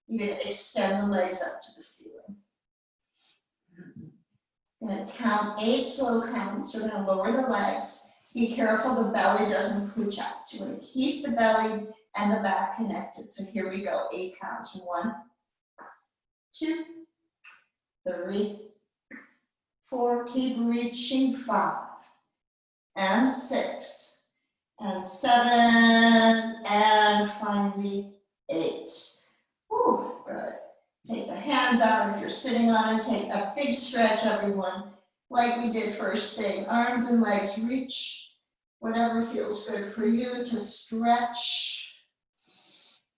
B: you're going to extend the legs up to the ceiling. I'm going to count 8 slow counts. We're going to lower the legs. Be careful the belly doesn't pooch out. So you're going to keep the belly and the back connected. So here we go, 8 counts. 1, 2, 3, 4, keep reaching, 5, and 6, and 7, and finally 8. Whew, good. Take the hands out if you're sitting on it. Take a big stretch, everyone. Like we did first thing, arms and legs reach. Whatever feels good for you to stretch.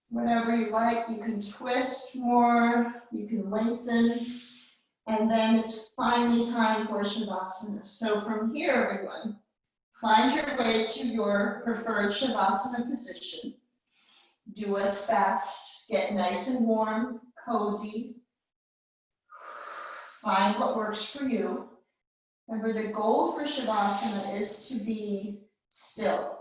B: Whatever you like, you can twist more, you can lengthen. And then it's finally time for Shavasana. So from here, everyone, find your way to your preferred Shavasana position. Do what's best. Get nice and warm, cozy. Find what works for you. Remember, the goal for Shavasana is to be still,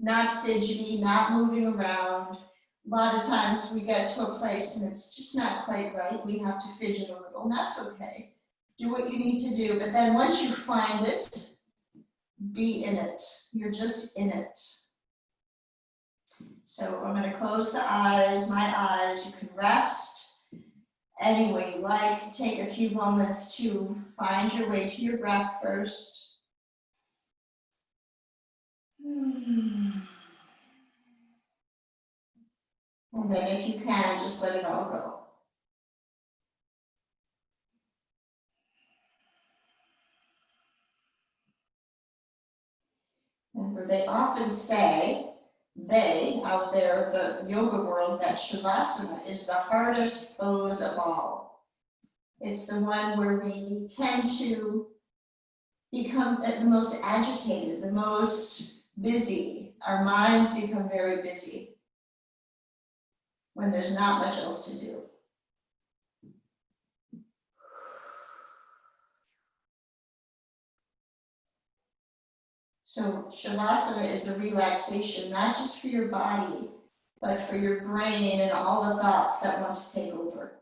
B: not fidgety, not moving around. A lot of times we get to a place and it's just not quite right. We have to fidget a little, and that's okay. Do what you need to do, but then once you find it, be in it. You're just in it. So I'm going to close the eyes, my eyes. You can rest any way you like. Take a few moments to find your way to your breath first. And then if you can, just let it all go. Remember, they often say, they out there, the yoga world, that Shavasana is the hardest pose of all. It's the one where we tend to become the most agitated, the most busy. Our minds become very busy when there's not much else to do. So Shavasana is a relaxation, not just for your body, but for your brain and all the thoughts that want to take over.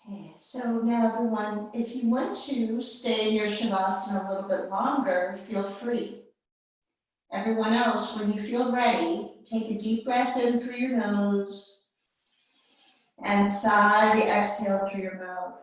B: Okay, so now everyone, if you want to stay in your Shavasana a little bit longer, feel free. Everyone else, when you feel ready, take a deep breath in through your nose and sigh the exhale through your mouth.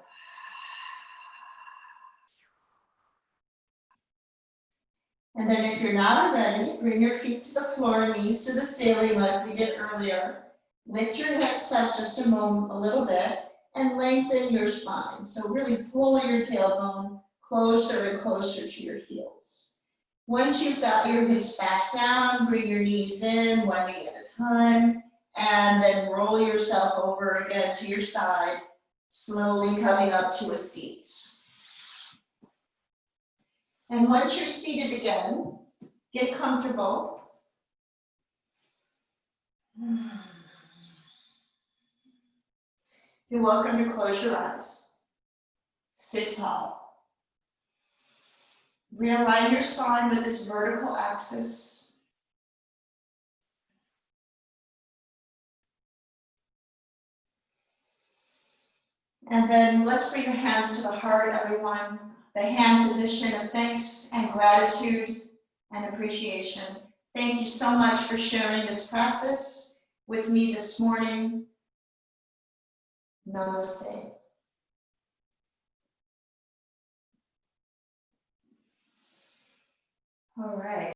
B: And then if you're not ready, bring your feet to the floor, knees to the ceiling like we did earlier. Lift your hips up just a little bit, and lengthen your spine. So really pull your tailbone closer and closer to your heels. Once you've got your hips back down, bring your knees in, one knee at a time, and then roll yourself over again to your side, slowly coming up to a seat. And once you're seated again, get comfortable. You're welcome to close your eyes. Sit tall. Realign your spine with this vertical axis. And then let's bring the hands to the heart, everyone. The hand position of thanks and gratitude and appreciation. Thank you so much for sharing this practice with me this morning. Namaste. All right.